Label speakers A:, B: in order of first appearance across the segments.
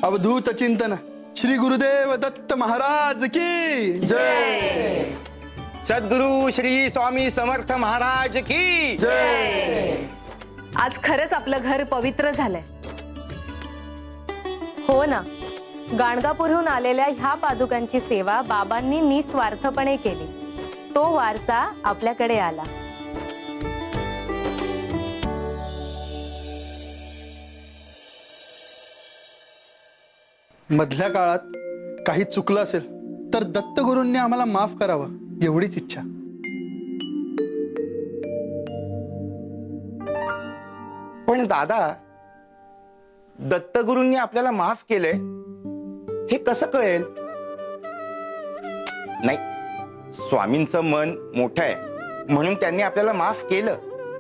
A: अवधूत चिंतन श्री गुरुदेव दत्त महाराज की जय।
B: सद्गुरु श्री स्वामी समर्थ महाराज की
A: जय।
C: आज खरंच आपलं घर पवित्र झालंय. हो ना, गाणगापूरहून आलेल्या ह्या पादुकांची सेवा बाबांनी निस्वार्थपणे केली. तो वारसा आपल्याकडे आला.
A: मधल्या काळात काही चुकलं असेल तर दत्तगुरूंनी आम्हाला माफ करावं एवढीच इच्छा.
B: पण दादा, दत्तगुरूंनी आपल्याला माफ केलंय हे कसं कळेल? नाही, स्वामींचं मन मोठं आहे म्हणून त्यांनी आपल्याला माफ केलं,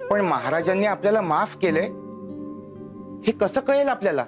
B: पण महाराजांनी आपल्याला माफ केलंय हे कसं कळेल आपल्याला?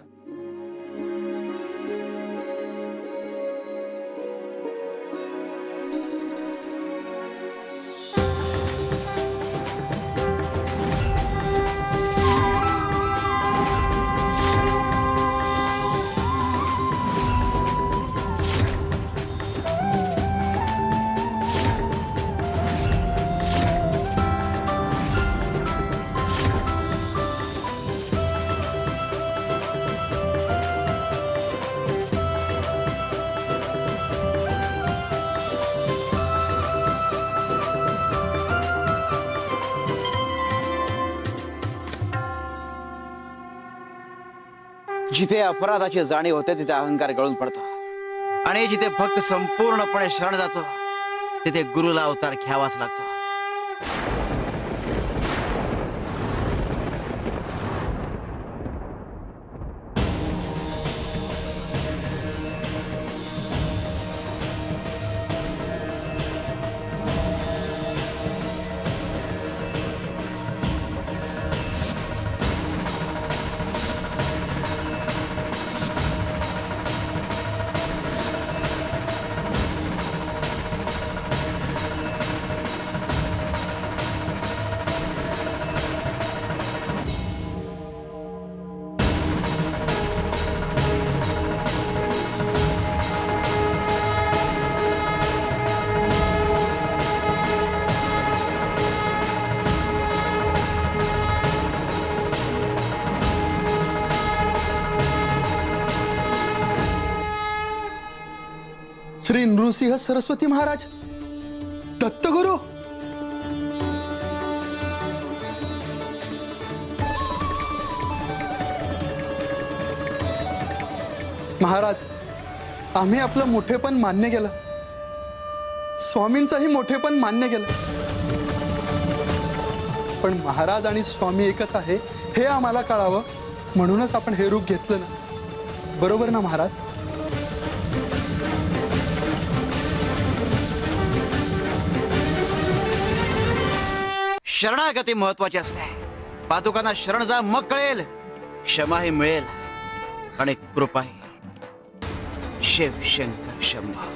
D: जिथे अपराधाची जाणीव होते तिथे अहंकार गळून पडतो आणि जिथे भक्त संपूर्णपणे शरण जातो तिथे गुरुला अवतार घ्यावाच लागतो.
A: श्री नृसिंह सरस्वती महाराज दत्तगुरु. महाराज, आम्ही आपलं मोठेपण मान्य केलं, स्वामींचंही मोठेपण मान्य केलं, पण महाराज आणि स्वामी एकच आहे हे आम्हाला कळावं म्हणूनच आपण हे रूप घेतलं ना. बरोबर ना महाराज?
D: शरणागती महत्वाची असते. पादुकांना शरण जा, मग कळेल. क्षमाही मिळेल आणि कृपाही. शिव शंकर शंभो.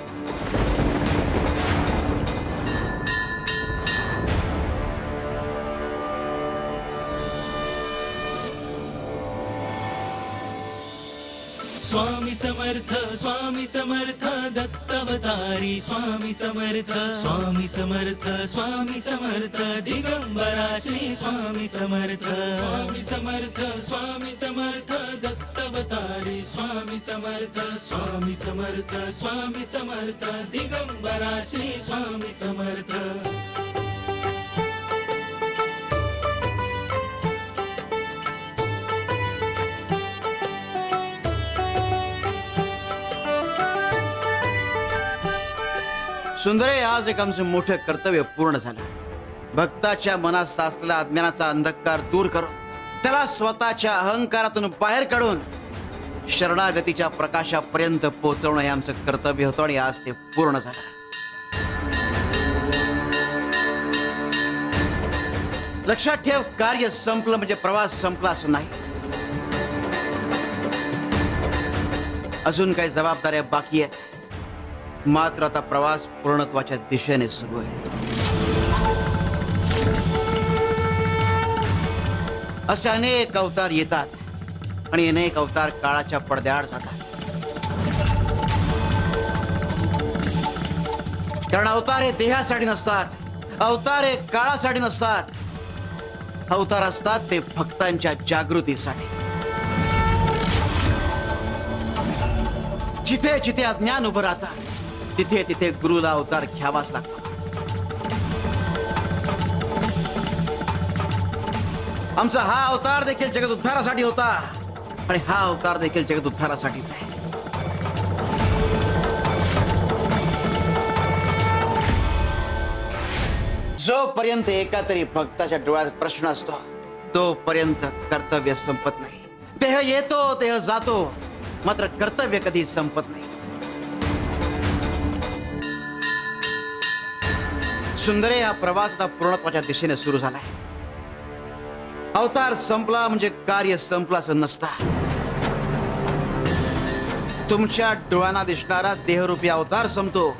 E: स्वामी समर्थ दत्तवतारी स्वामी समर्थ दिगंबरा श्री स्वामी समर्थ दत्तवतारी स्वामी समर्थ दिगंबरा श्री स्वामी समर्थ.
D: सुंदरे, आज एक आमचं मोठं कर्तव्य पूर्ण झालं. भक्ताच्या मनात साचलेला अज्ञानाचा अंधकार दूर करून त्याला स्वतःच्या अहंकारातून बाहेर काढून शरणागतीच्या प्रकाशापर्यंत पोहोचवणं हे आमचं कर्तव्य होतं आणि आज ते पूर्ण झालं. लक्षात ठेव, कार्य संपलं म्हणजे प्रवास संपला असं नाही. अजून काही जबाबदाऱ्या बाकी आहेत, मात्र आता प्रवास पूर्णत्वाच्या दिशेने सुरू आहे. असे अनेक अवतार येतात आणि अनेक अवतार काळाच्या पडद्याआड जातात. कारण अवतार हे देहासाठी नसतात, अवतार हे काळासाठी नसतात, अवतार असतात ते भक्तांच्या जागृतीसाठी. जिथे जिथे अज्ञान उभं राहतं तिथे तिथे गुरुला अवतार घ्यावाच लागतो. आमचा हा अवतार देखील जगत उद्धारासाठी होता आणि हा अवतार देखील जगत उद्धारासाठीच आहे. जोपर्यंत एका तरी भक्ताच्या डोळ्यात प्रश्न असतो तोपर्यंत कर्तव्य संपत नाही. देह येतो देह जातो, मात्र कर्तव्य कधी संपत नाही. सुंदरे हा प्रवास आता पूर्णत्वाच्या दिशेने सुरू झालाय. अवतार संपला म्हणजे कार्य संपलं असं नसतं. तुमच्या डोळ्यांना दिसणारा देहरूपी अवतार संपतो,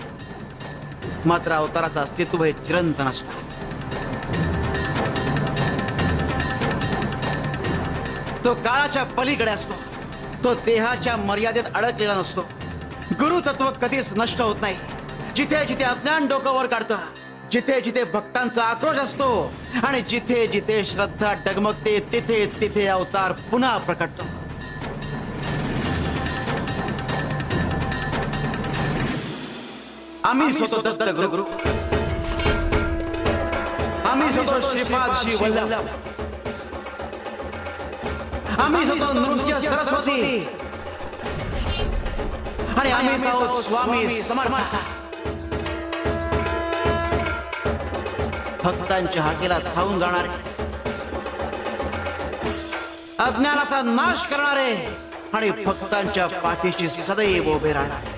D: मात्र अवताराचं अस्तित्व हे चिरंतन असतं. तो काळाच्या पलीकडे असतो, तो देहाच्या मर्यादेत अडकलेला नसतो. गुरुतत्व कधीच नष्ट होत नाही. जिथे जिथे अज्ञान डोकं वर काढतं, जिथे जिथे भक्तांचा आक्रोश असतो आणि जिथे जिथे श्रद्धा डगमगते तिथे तिथे अवतार पुन्हा प्रकटतो. आम्ही स्वतः दत्त गुरु, आम्ही स्वतः श्रीपाद श्री वल्लभ, आम्ही स्वतः नृसिंह सरस्वती आणि आम्ही स्वामी समर्थ. भक्तांच्या हाकेला धावून जाणारे, अज्ञानाचा नाश करणारे आणि भक्तांच्या पाठीशी सदैव उभे राहणारे.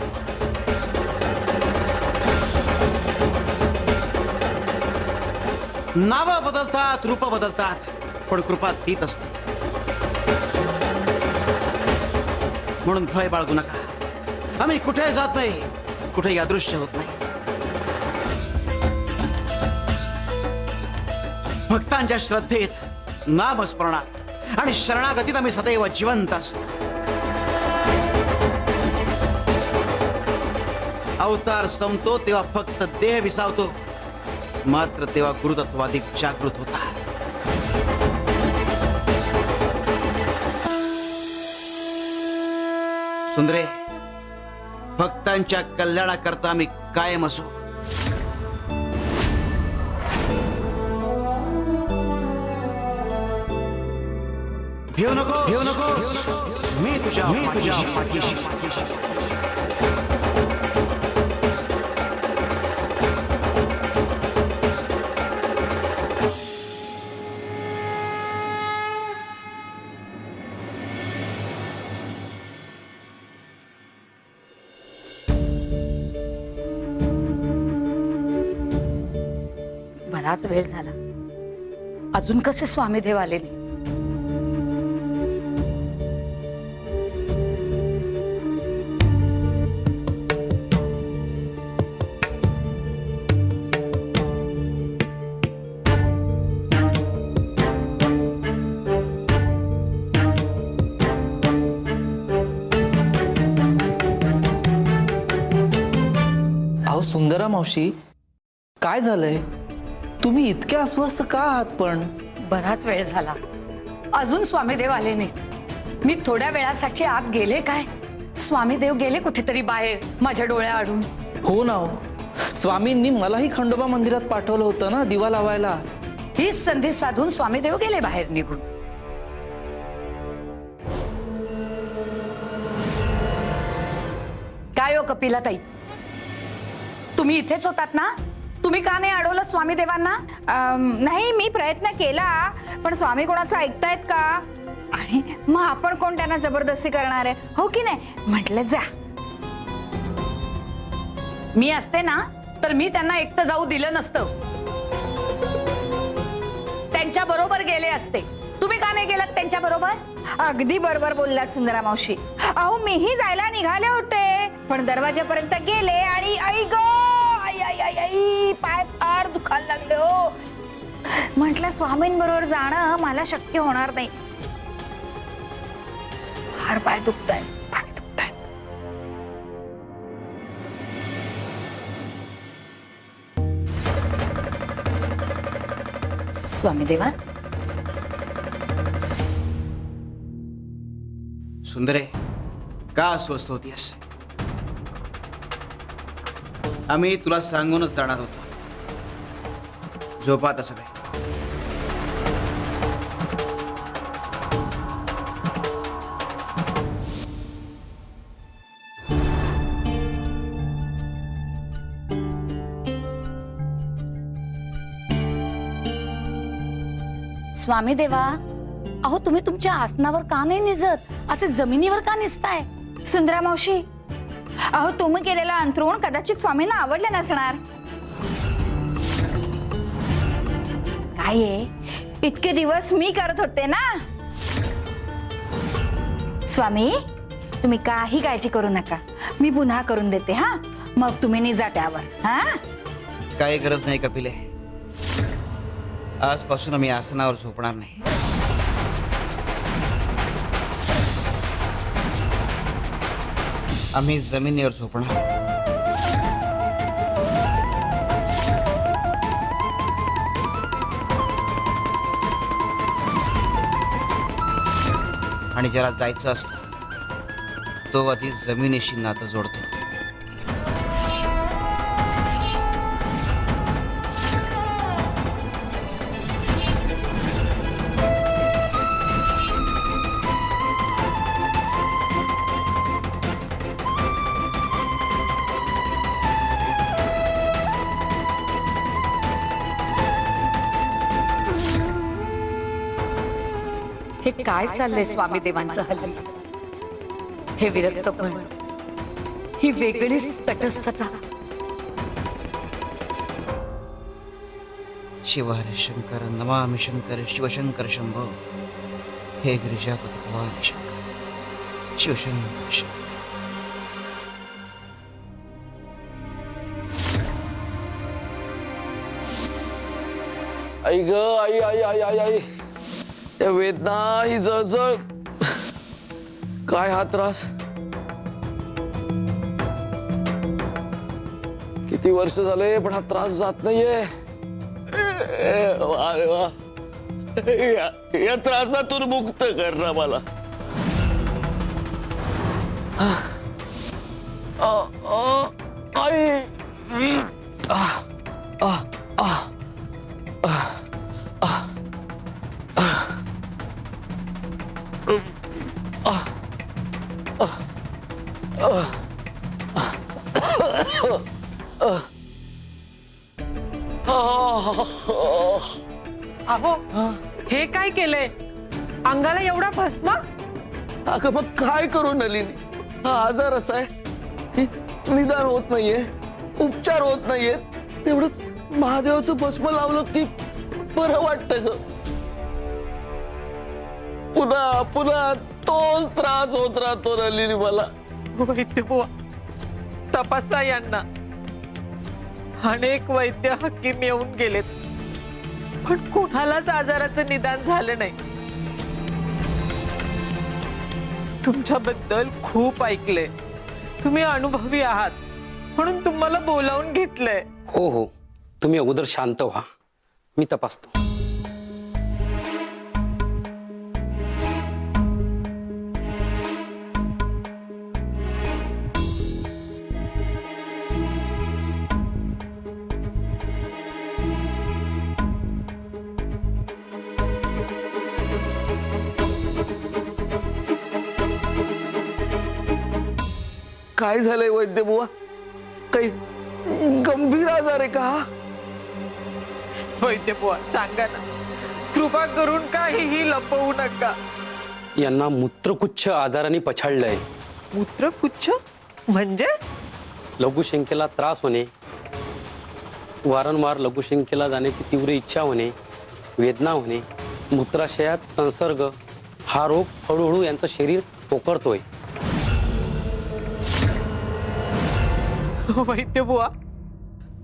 D: नावं बदलतात, रूप बदलतात, पण कृपा तीच असते. म्हणून भय बाळगू नका. आम्ही कुठे जात नाही, कुठेही अदृश्य होत नाही. भक्तांच्या श्रद्धेत, नामस्मरणात आणि शरणागतीत आम्ही सदैव जिवंत असतो. अवतार संपतो तेव्हा फक्त देह विसावतो, मात्र तेव्हा गुरुतत्व अधिक जागृत होता. सुंदरे, भक्तांच्या कल्याणाकरता आम्ही कायम असू. भिऊ नको, मी तुझ्या पाठीशी.
F: बराच वेळ झाला, अजून कसे स्वामीदेव आले नाही?
G: अहो सुंदरा मावशी, काय झालंय? तुम्ही इतके अस्वस्थ का आहात? पण
F: बराच वेळ झाला, अजून स्वामीदेव आले नाहीत. मी थोड्या वेळासाठी आत गेले काय, स्वामीदेव गेले कुठेतरी बाहेर माझ्या डोळ्याआडून.
G: हो ना, हो स्वामींनी मलाही खंडोबा मंदिरात पाठवलं होतं ना दिवा लावायला.
F: हीच संधी साधून स्वामीदेव गेले बाहेर निघून. काय हो कपिलाताई, तुम्ही इथेच होतात ना? तुम्ही का नाही अडवलं स्वामीदेवांना?
H: नाही, मी प्रयत्न केला, पण स्वामी कोणाचं ऐकतायत का? आणि मग आपण कोण त्यांना जबरदस्ती करणार आहे, हो की नाही? म्हटलं जा.
F: मी असते ना तर मी त्यांना एकटं जाऊ दिलं नसतं, त्यांच्या बरोबर गेले असते. तुम्ही का नाही गेलात त्यांच्या बरोबर?
H: अगदी बरोबर बोललात सुंदरा मावशी. अहो मीही जायला निघाले होते, पण दरवाजापर्यंत गेले आणि आई गो, आई आई आई आई, पाय फार दुखायला लागले हो. म्हटलं स्वामींबरोबर जाणं मला शक्य होणार नाही, फार पाय दुखताय, पाय दुखताय.
F: स्वामी देवा.
D: सुंदरे, का अस्वस्थ होतीयस? आम्ही तुला सांगूनच जाणार होतो. झोपा आता सगळे.
F: स्वामी देवा, अहो तुम्ही तुमच्या आसनावर का नाही निजत, असे जमिनीवर का निजताय?
H: सुंदरा मावशी, अहो तुम्ही केलेला अंथरूण कदाचित स्वामींना आवडले नसणार. काय आहे, इतके दिवस मी करत होते ना. स्वामी, तुम्ही काही काळजी करू नका, मी पुन्हा करून देते. हा, मग तुम्ही निजा त्यावर. हा,
D: काही गरज नाही कपिले. आजपासून आम्ही आसनावर झोपणार नाही. आम्ही जमिनीवर झोपणार. आणि ज्याला जायचं असतं तो आधी जमिनीशी नातं जोडतो.
F: हे काय चाललंय स्वामी देवांचं हल्ली? हे विरक्तपण, ही वेगळीच तटस्थता.
D: शिव हरे शंकर नमामि शंकर शिवशंकर शंभो. हे गिरिजापती भवानी शंकर शिवशंकर शंभो.
G: आई ग आई आई आई आई आई, या वेदना, ही जळजळ, काय हा त्रास. किती वर्ष झाले पण हा त्रास जात नाहीये. वा रे वा, या त्रासातून मुक्त कर ना मला. आई
I: अहो, हे काय केलंय? अंगाला एवढा भस्म?
G: अगं मग काय करू नलिनी, हा आजार असा आहे की निदान होत नाहीये, उपचार होत नाहीयेत. तेवढं महादेवाचं भस्म लावलं की बरं वाटतं ग. पुन्हा पुन्हा तोच त्रास होत राहतो नलिनी मला.
I: वैद्य बुवा, तपासा यांना. अनेक वैद्य हकीम येऊन गेलेत, पण कोणालाच आजाराचं निदान झालं नाही. तुमच्याबद्दल खूप ऐकलंय, तुम्ही अनुभवी आहात, म्हणून तुम्हाला बोलावून घेतलंय.
J: हो हो, तुम्ही अगोदर शांत व्हा, मी तपासतो.
G: काय झालंय वैद्य बुवा, काही गंभीर आजार आहे का?
I: वैद्य बुवा सांगा ना, कृपा करून काहीही लपवू नका.
J: यांना मूत्रकुच्छ आजाराने पछाडलंय.
I: मूत्रपुच्छ म्हणजे?
J: लघुशंकेला त्रास होणे, वारंवार लघुशंकेला जाण्याची तीव्र इच्छा होणे, वेदना होणे, मूत्राशयात संसर्ग, हा रोग हळूहळू यांचं शरीर पोखरतोय.
I: वैद्य बुवा,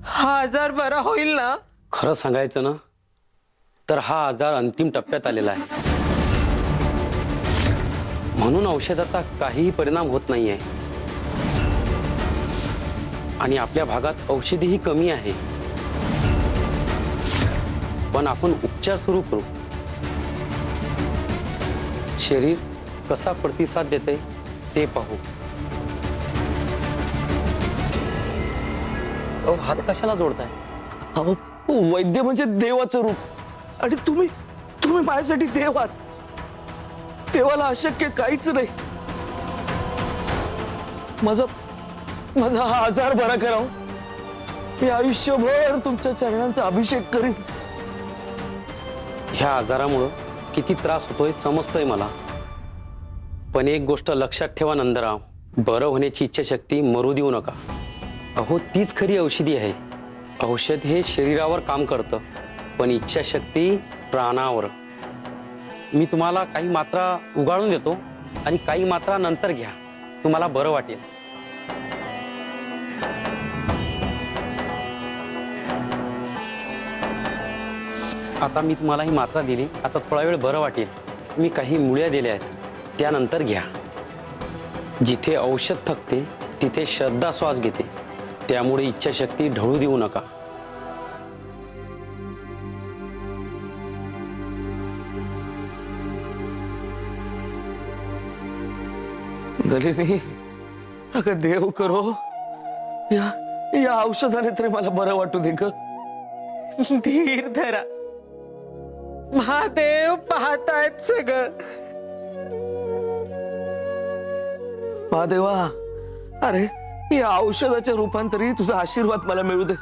I: हा आजार बरा होईल ना?
J: खरं सांगायचं ना तर हा आजार अंतिम टप्प्यात आलेला आहे, म्हणून औषधाचा काहीही परिणाम होत नाहीये. आणि आपल्या भागात औषधीही कमी आहे. पण आपण उपचार सुरू करू. शरीर कसा प्रतिसाद देते ते पाहू. अहो, हात कशाला जोडताय?
G: अहो, वैद्य म्हणजे देवाचं रूप आणि तुम्ही माझ्यासाठी देव आहात. देवाला अशक्य काहीच नाही. माझा हा आजार बरा करावं. मी आयुष्यभर तुमच्या चरणांचा अभिषेक करीन.
J: ह्या आजारामुळं किती त्रास होतोय समजतंय मला. पण एक गोष्ट लक्षात ठेवा नंदराव, बरं होण्याची इच्छाशक्ती मरू देऊ नका. अहो, तीच खरी औषधी आहे. औषध हे शरीरावर काम करतं, पण इच्छाशक्ती प्राणावर. मी तुम्हाला काही मात्रा उगाळून देतो आणि काही मात्रा नंतर घ्या, तुम्हाला बरं वाटेल. आता मी तुम्हाला ही मात्रा दिली, आता थोडा वेळ बरं वाटेल. मी काही मुळ्या दिल्या आहेत, त्यानंतर घ्या. जिथे औषध थकते तिथे श्रद्धा श्वास घेते, त्यामुळे इच्छाशक्ती ढळू देऊ नका.
G: नलिनी, अगं देव करो, या औषधाने तरी मला बरं वाटू दे ग.
I: धीर धरा, महादेव पाहतायत सगळं.
G: महादेवा, अरे या औषधाच्या रूपांतरी तुझा आशीर्वाद मला मिळू दे.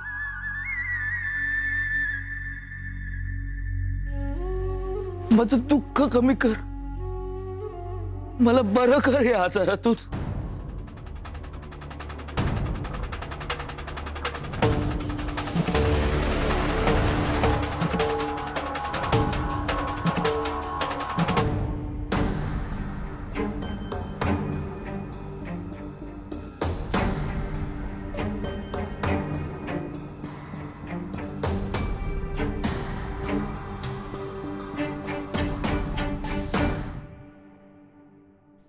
G: माझं दुःख कमी कर, मला बरं कर या आजारातून.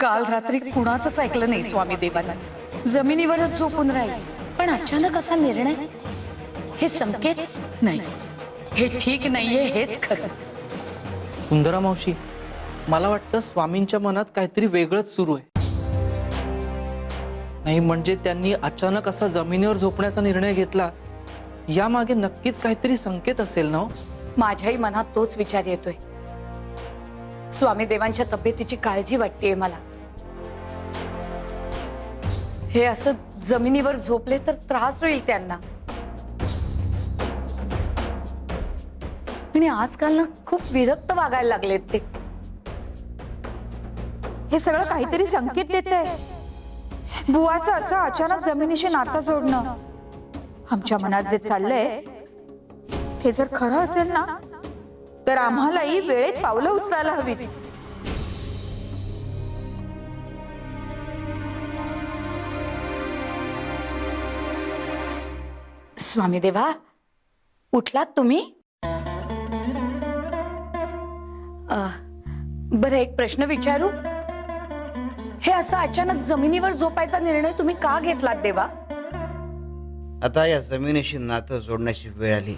F: काल रात्री कुणाचंच ऐकलं नाही स्वामी देवांना. जमिनीवरच झोपून राहील. पण अचानक असा निर्णय, हे संकेत नाही, हे ठीक नाहीये, हेच खरं.
K: सुंदरा मावशी, मला वाटतं स्वामींच्या मनात काहीतरी वेगळंच सुरू आहे. नाही म्हणजे त्यांनी अचानक असा जमिनीवर झोपण्याचा निर्णय घेतला, यामागे नक्कीच काहीतरी संकेत असेल ना.
F: माझ्याही मनात तोच विचार येतोय. स्वामी देवांच्या तब्येतीची काळजी वाटतेय मला. हे असं जमिनीवर झोपले तर त्रास होईल त्यांना. आणि आजकाल ना खूप विरक्त वागायला लागलेत ते.
H: हे सगळं काहीतरी संकेत देतंय. बुवाचं असं अचानक जमिनीशी नातं जोडणं. आमच्या मनात जे चाललंय हे जर खरं असेल ना, तर आम्हालाही वेळेत पावलं उचलायला हवीत.
F: स्वामी देवा, उठलात तुम्ही? बरं, एक प्रश्न विचारू. हे असं अचानक जमिनीवर झोपायचा निर्णय तुम्ही का घेतलात देवा?
D: आता या जमिनीशी नातं जोडण्याची वेळ आली.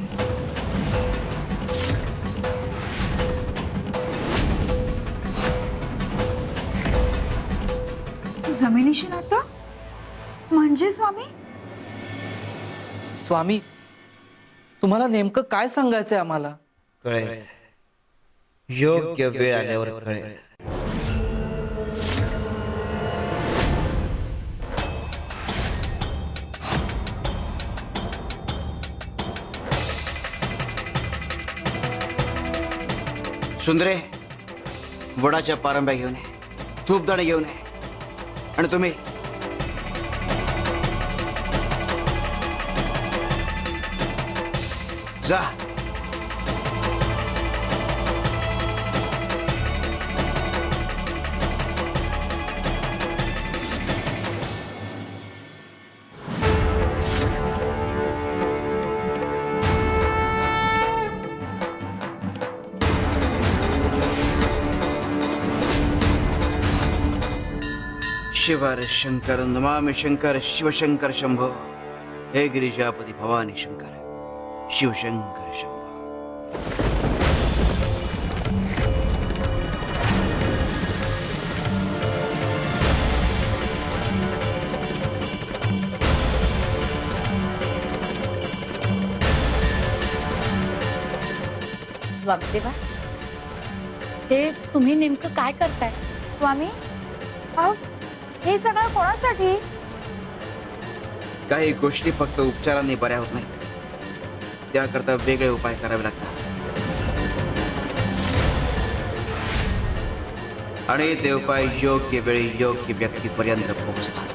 H: जमिनीशी नातं म्हणजे स्वामी?
K: स्वामी, तुम्हाला नेमकं काय सांगायचंय आम्हाला?
D: कळेल, योग्य वेळ आल्यावर कळेल. सुंदरे, वडाच्या पारंब्या घेऊन ये, धूपदाणी घेऊन ये. आणि तुम्ही जा. शिवर शंकर नमामि शंकर शिवशंकर शंभो. हे गिरिजापति भवानी शंकर शिवशंकर शंभो.
F: स्वामीदेवा, हे तुम्ही नेमकं काय करताय?
H: स्वामी अहो हे सगळं कोणासाठी?
D: काही गोष्टी फक्त उपचारांनी बऱ्या होत नाहीत, त्याकरता वेगळे उपाय करावे लागतात. आणि ते उपाय योग्य वेळी योग्य व्यक्तीपर्यंत पोहोचतात.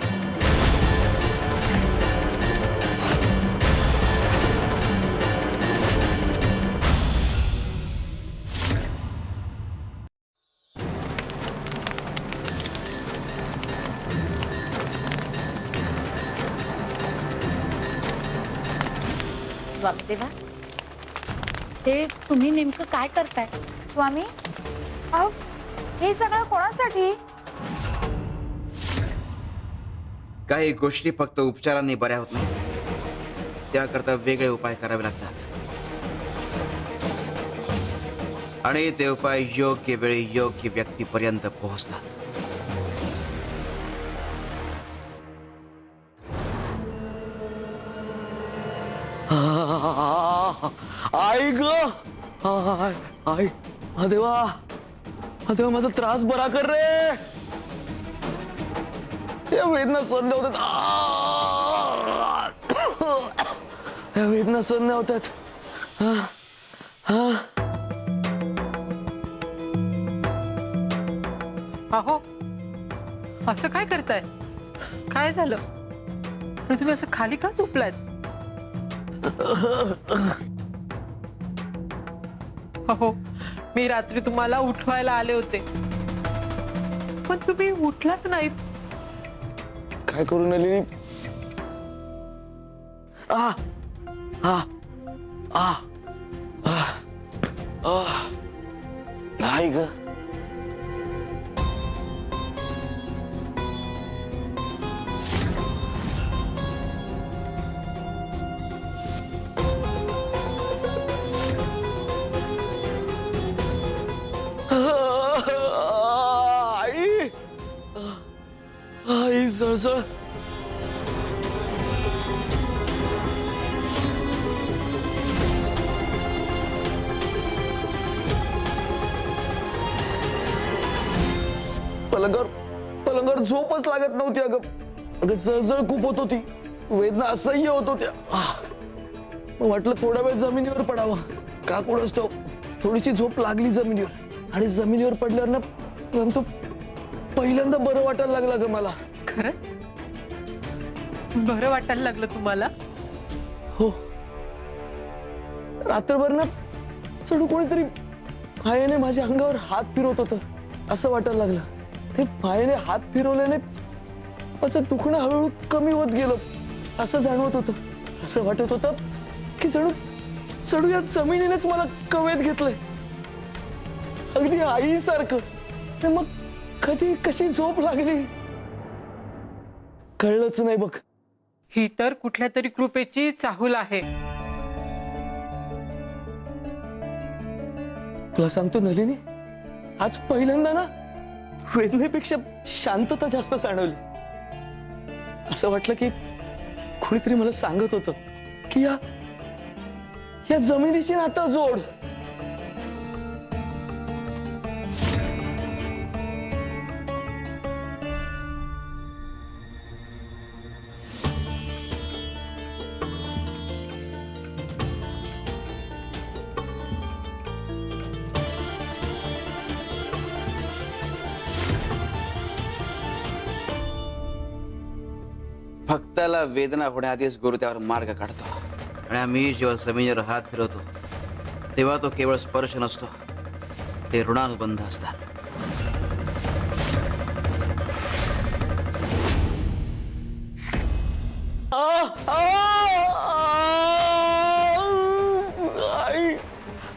F: स्वामीदेवा, हे तुम्ही नेमकं काय करताय?
H: स्वामी अहो हे सगळं कोणासाठी?
D: काही गोष्टी फक्त उपचारांनी बऱ्या होत नाहीत, त्याकरता वेगळे उपाय करावे लागतात. आणि ते उपाय योग्य वेळी योग्य व्यक्तीपर्यंत पोहोचतात.
G: आई ग, आई, महादेवा, महादेवा, माझा त्रास बरा कर रे. या वेदना सहन नाही होतात. या वेदना सहन नाही होतात.
I: अहो असं काय करताय? काय झालं? आणि तुम्ही असं खाली का झोपलात? अहो मी रात्री तुम्हाला उठवायला आले होते, पण तुम्ही उठलाच नाहीत.
G: काय करू नलिनी? नाही ग. आई, आई जळजळ. पलंगावर झोपच लागत नव्हती. अगं जळजळ खूप होत होती, वेदना असह्य होत होत्या. वाटलं थोडा वेळ जमिनीवर पडावं. का कोणास ठाऊक, थोडीशी झोप लागली जमिनीवर, आणि जमिनीवर पडल्यावर ना तो पहिल्यांदा बरं वाटायला लागलं ग मला.
I: खरंच बरं वाटायला लागलं तुम्हाला?
G: हो. रात्रभर ना चढू कोणीतरी मायेने माझ्या अंगावर हात फिरवत होतं, असं वाटायला लागलं. ते मायेने हात फिरवल्याने माझं दुखणं हळूहळू कमी होत गेलं, असं जाणवत होतं. असं वाटत होतं की जणू या जमिनीनेच मला कवेत घेतलंय, अगदी आईसारखं. मग कधी कशी झोप लागली कळलंच नाही बघ.
I: ही तर कुठल्या तरी कृपेची चाहूल आहे.
G: तुला सांगतो नलिनी, आज पहिल्यांदा ना वेदनेपेक्षा शांतता जास्त जाणवली. असं वाटलं की कोणीतरी मला सांगत होतं की या जमिनीची नातं जोड.
D: भक्ताला वेदना होण्याआधीच गुरु त्यावर मार्ग काढतो. आणि आम्ही जेव्हा जमिनीवर हात फिरवतो तेव्हा तो केवळ स्पर्श नसतो, ते ऋणानुबंध असतात.
G: आई,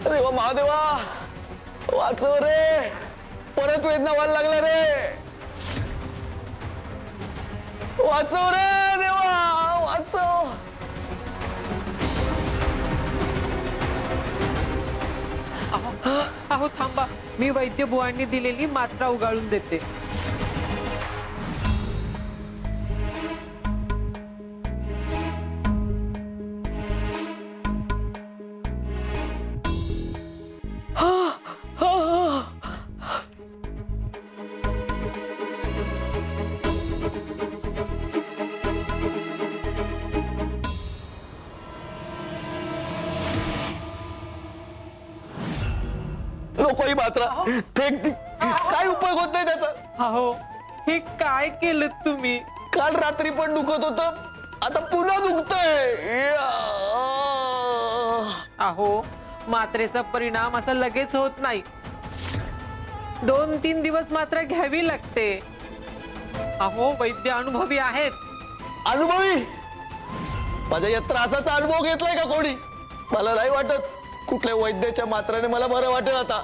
G: अरे वा महादेवा, वाचव रे. परत वेदना व्हायला लागल्या रे. वाचव रे देवा, वाचव.
I: अहो थांबा, मी वैद्य बुवांनी दिलेली मात्रा उगाळून देते.
G: ही मात्रा फेक ती. काय उपयोग होत नाही त्याचा.
I: अहो हे काय केलं तुम्ही?
G: काल रात्री पण दुखत होत, आता पुन्हा दुखतंय.
I: अहो मात्रेचा परिणाम असा लगेच होत नाही, 2-3 दिवस मात्रा घ्यावी लागते. अहो वैद्य अनुभवी आहेत.
G: अनुभवी? माझ्या या त्रासाचा अनुभव घेतलाय का कोणी? मला नाही वाटत कुठल्या वैद्याच्या मात्राने मला बरं वाटेल आता.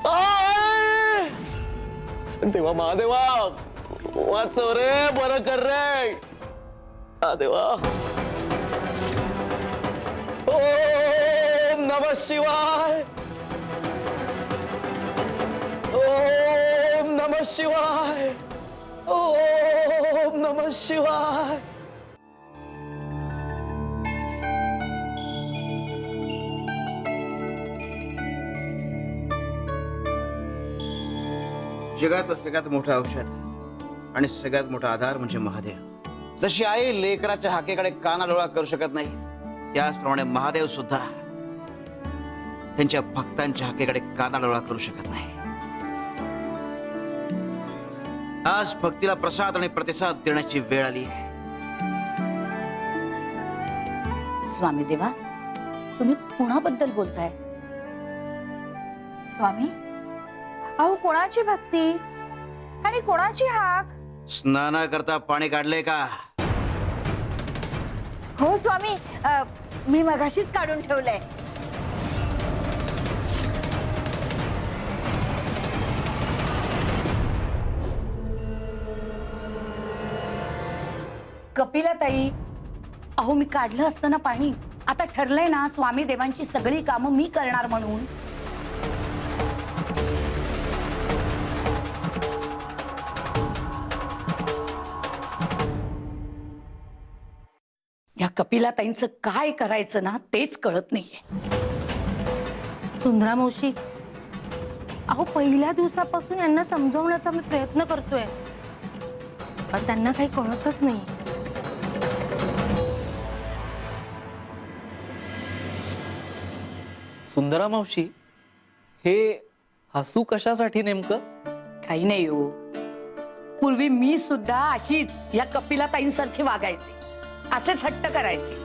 G: आय! देवा महादेवा वाचव रे, बरं कर रे. देवा. ओम नमः शिवाय. ओम नमः शिवाय. ओम नमः शिवाय.
D: जगातलं सगळ्यात मोठं औषध आणि सगळ्यात मोठा आधार म्हणजे महादेव. जशी आई लेकराच्या हाकेकडे कानाडोळा करू शकत नाही, त्याचप्रमाणे महादेव सुद्धा त्यांच्या भक्तांच्या हाकेकडे कानाडोळा करू शकत नाही. आज भक्तीला प्रसाद आणि प्रतिसाद देण्याची वेळ आली आहे.
F: स्वामी देवा, तुम्ही कुणाबद्दल बोलताय?
H: स्वामी, अहो कोणाची भक्ती आणि कोणाची हाक?
D: स्नानाकरता पाणी काढले का?
H: हो स्वामी, मी मगाशीच काढून ठेवलंय.
F: कपिलाताई, अहो मी काढलं असतं ना पाणी. आता ठरलंय ना स्वामी देवांची सगळी कामं मी करणार म्हणून. या कपिलाताईंचं काय करायचं ना तेच कळत नाहीये.
C: सुंदरा मावशी, अहो पहिल्या दिवसापासून यांना समजवण्याचा मी प्रयत्न करतोय, पण त्यांना काही कळतच नाही.
K: सुंदरा मावशी, हे हसू कशासाठी नेमकं?
F: काही नाही हो, पूर्वी मी सुद्धा अशीच या कपिलाताईंसारखी वागायचे, असेच हट्ट करायचे.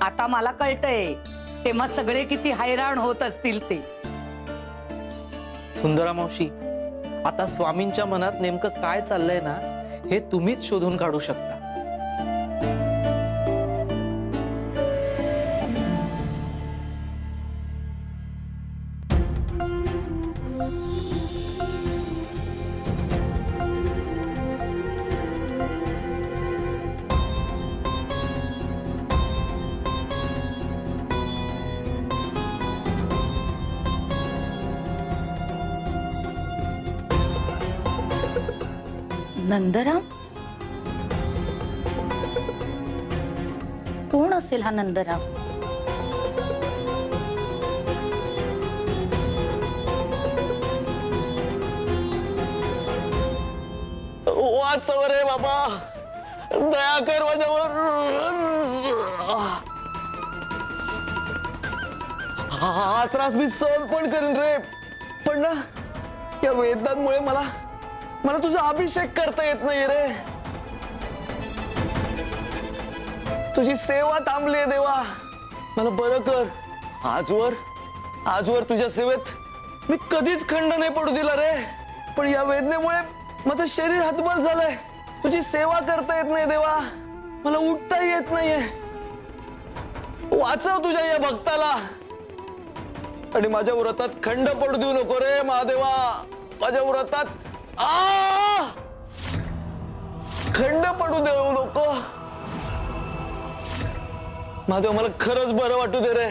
F: आता मला कळतंय तेव्हा सगळे किती हैराण होत असतील ते.
K: सुंदरा मावशी, आता स्वामींच्या मनात नेमकं काय चाललंय ना हे तुम्हीच शोधून काढू शकता.
F: नंदराम? कोण असेल हा नंदराम?
G: वाचव रे बाबा, दया कर माझ्यावर. हा त्रास मी सहन पण करेन रे, पण ना या वेदनांमुळे मला तुझा अभिषेक करता येत नाही रे. तुझी सेवा थांबली आहे देवा, मला बरं कर. आजवर तुझ्या सेवेत मी कधीच खंड नाही पडू दिला रे, पण या वेदनेमुळे माझं शरीर हतबल झालंय. तुझी सेवा करता येत नाही देवा, मला उठता येत नाहीये. वाचव तुझ्या या भक्ताला आणि माझ्या व्रतात खंड पडू देऊ नको रे महादेवा. माझ्या व्रतात खंड पडू देऊ नको महादेव. मला खरंच बरं वाटू दे रे.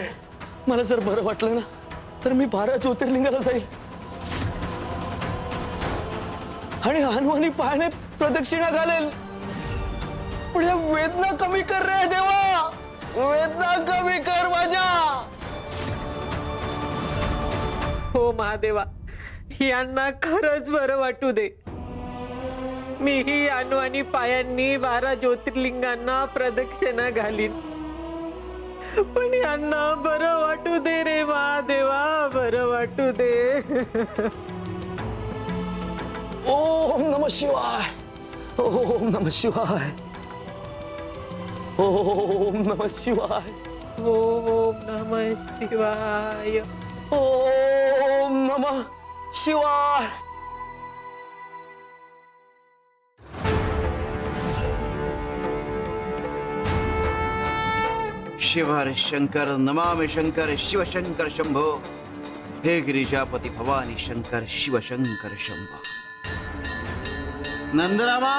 G: मला जर बरं वाटलं ना तर मी 12 ज्योतिर्लिंगाला जाईल आणि हनुमानी पायाने प्रदक्षिणा घालेल. पण या वेदना कमी कर रे देवा, वेदना कमी कर माझ्या.
I: हो महादेवा, यांना खरंच बरं वाटू दे. मीही अनवाणी पायांनी 12 ज्योतिर्लिंगांना प्रदक्षिणा घालीन पण यांना बरं वाटू दे रे महादेवा, बरं वाटू दे.
G: ओम नमः शिवाय. ओम नमः शिवाय. ओम नमः शिवाय.
I: ओम नमः शिवाय.
G: ओम नमः शिवाय.
D: शिव हरे शंकर नमामि शंकर शिव शंकर शंभो. हे गिरिजापती भवानी शंकर शिव शंकर शंभो. नंदरामा,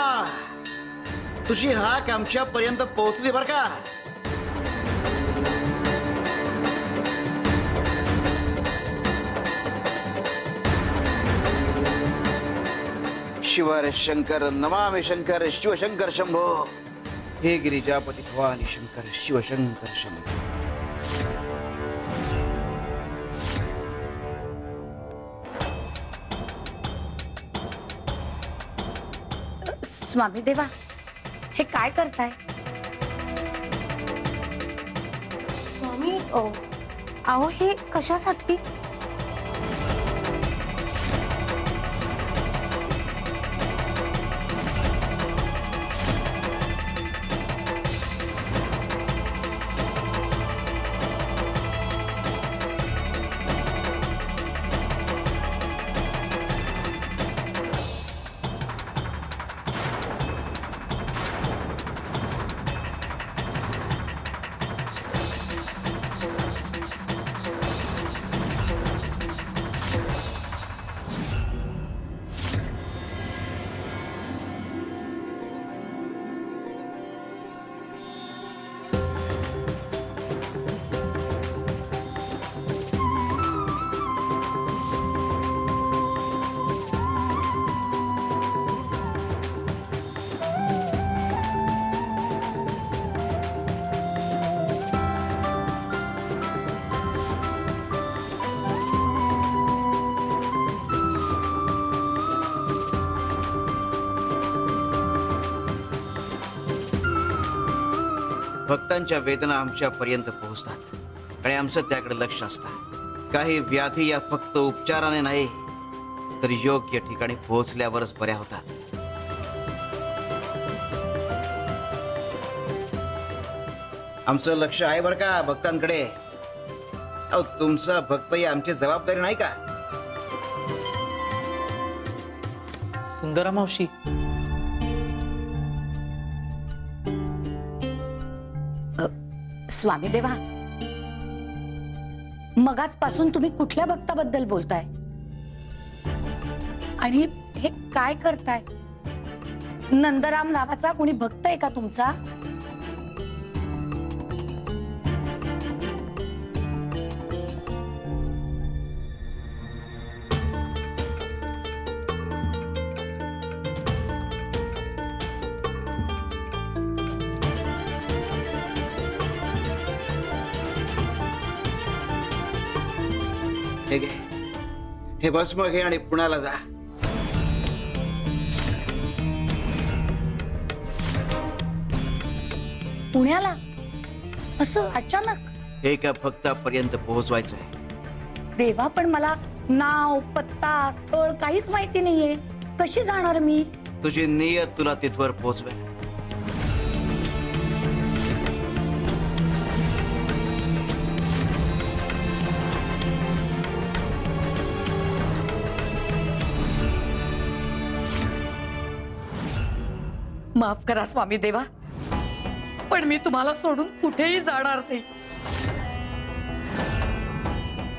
D: तुझी हाक आमच्यापर्यंत पोहोचली बर का. शिव हरे शंकर नमामि शंकर शिव शंकर शंभो. हे गिरिजापती भवानी शंकर शिव शंकर शंभो.
F: स्वामी देवा, हे काय करताय?
C: स्वामी अहो हे कशासाठी?
D: भक्तांच्या वेदना आमच्यापर्यंत पोहोचतात आणि आमचं त्याकडे लक्ष असतं. काही व्याधी या फक्त उपचाराने नाही तर योग्य ठिकाणी पोहोचल्यावरच बऱ्या होतात. आमचं लक्ष आहे बरं का भक्तांकडे. अहो, तुमचा भक्त ही आमची जबाबदारी नाही का?
K: सुंदरा मावशी,
F: स्वामी देवा, मगाचपासून तुम्ही कुठल्या भक्ताबद्दल बोलताय आणि हे काय करताय? नंदराम नावाचा कोणी भक्त आहे का तुमचा?
D: हे घे, हे भस्म घे आणि पुण्याला जा.
F: पुण्याला? असं अचानक?
D: हे एका भक्तापर्यंत पोहोचवायचंय.
F: देवा, पण मला नाव, पत्ता, स्थळ काहीच माहिती नाहीये. कशी जाणार मी?
D: तुझी नियत तुला तिथवर पोहोचवेल.
F: माफ करा स्वामी देवा, पण मी तुम्हाला सोडून कुठेही जाणार नाही.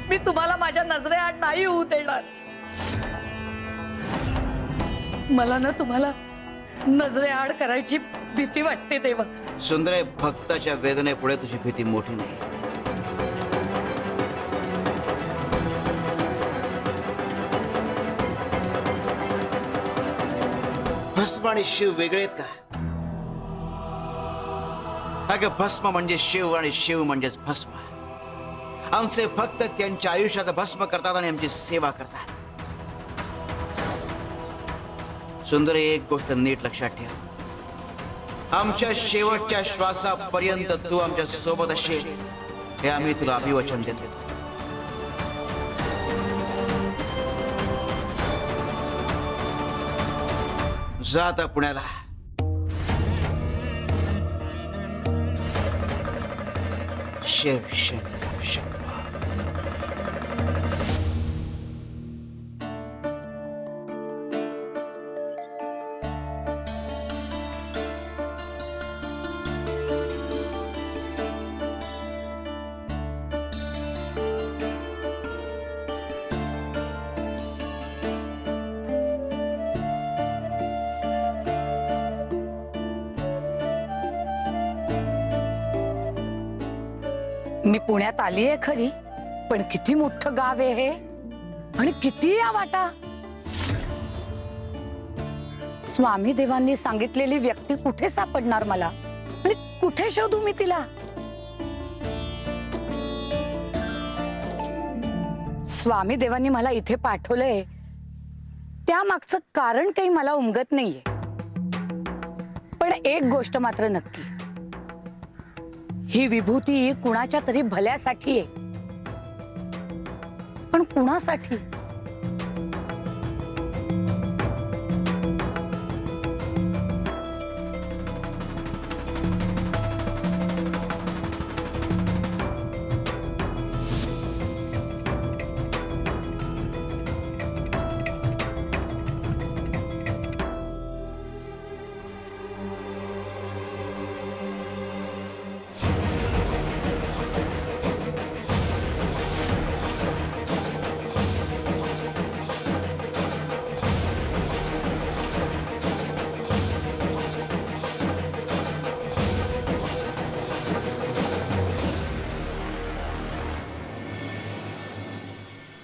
F: मी तुम्हाला माझ्या नजरेआड नाही होऊ देणार. मला ना तुम्हाला नजरेआड करायची भीती वाटते देवा.
D: सुंदरे, भक्ताच्या वेदनेपुढे तुझी भीती मोठी नाही. भस्म आणि शिव वेगळे आहेत का? अगं, भस्म म्हणजे शिव आणि शिव म्हणजेच भस्म. आमचे भक्त त्यांच्या आयुष्याचं भस्म करतात आणि आमची सेवा करतात. सुंदरे, एक गोष्ट नीट लक्षात ठेव. आमच्या शेवटच्या श्वासापर्यंत तू आमच्या सोबत असशील हे आम्ही तुला अभिवचन देतो. जा आता पुण्याला. शिव शंकर शंभो.
F: मी पुण्यात आली आहे खरी, पण किती मोठं गाव आहे हे, आणि किती या वाटा. स्वामी देवांनी सांगितलेली व्यक्ती कुठे सापडणार मला, आणि कुठे शोधू मी तिला. स्वामी देवांनी मला इथे पाठवलंय, त्या मागचं कारण काही मला उमगत नाहीये. पण एक गोष्ट मात्र नक्की, ही विभूती कुणाच्या तरी भल्यासाठी आहे, पण कुणासाठी?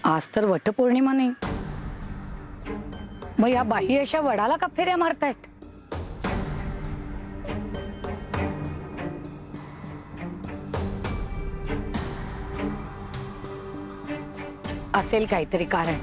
F: आज तर वटपौर्णिमा नाही, मग या बाई अशा वडाला का फेऱ्या मारतायत? असेल काहीतरी कारण.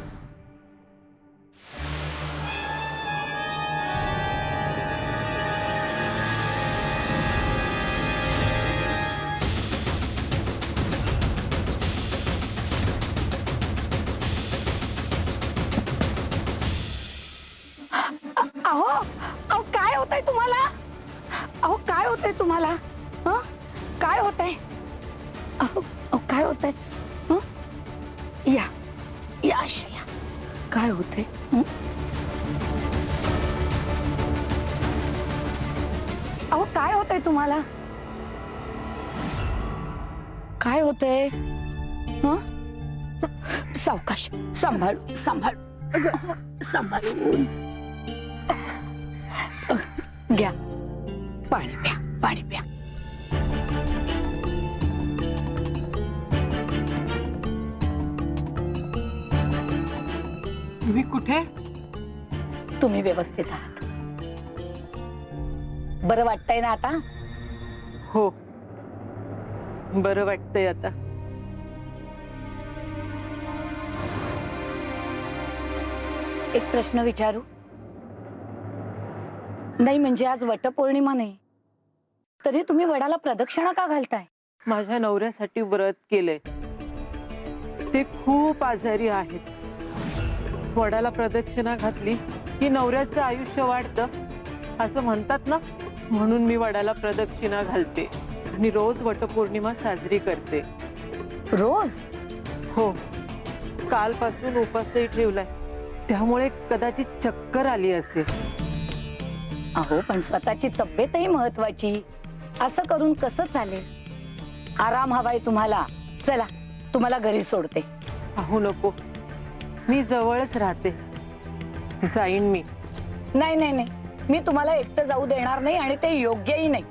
F: अहो अहो काय होतंय तुम्हाला? अहो काय होतंय तुम्हाला? हं? काय होतंय? अहो अहो काय होतंय? हं? या या अशा या. काय होतंय? हं? अहो काय होतंय तुम्हाला? काय होतंय? हं? सावकाश, सांभाळू सांभाळू सांभाळून घ्या. पाणी प्या, पाणी प्या.
I: तुम्ही कुठे?
F: तुम्ही व्यवस्थित आहात? बरं वाटतंय ना आता?
I: हो, बरं वाटतंय आता.
F: एक प्रश्न विचारू? नाही म्हणजे आज वटपौर्णिमा नाही, तरी तुम्ही वडाला प्रदक्षिणा का घालताय?
I: माझ्या नवऱ्यासाठी व्रत केलंय, ते खूप आजारी आहेत. वडाला प्रदक्षिणा घातली की नवऱ्याचं आयुष्य वाढतं असं म्हणतात ना, म्हणून मी वडाला प्रदक्षिणा घालते आणि रोज वटपौर्णिमा साजरी करते.
F: रोज?
I: हो, कालपासून उपासही ठेवलाय, त्यामुळे कदाचित चक्कर आली असेल.
F: अहो पण स्वतःची तब्येतही महत्वाची, असं करून कसं चालेल? आराम हवाय तुम्हाला. चला तुम्हाला घरी सोडते.
I: अहो नको, मी जवळच राहते, जाईन मी.
F: नाही नाही नाही, मी तुम्हाला एकटं जाऊ देणार नाही आणि ते योग्यही नाही.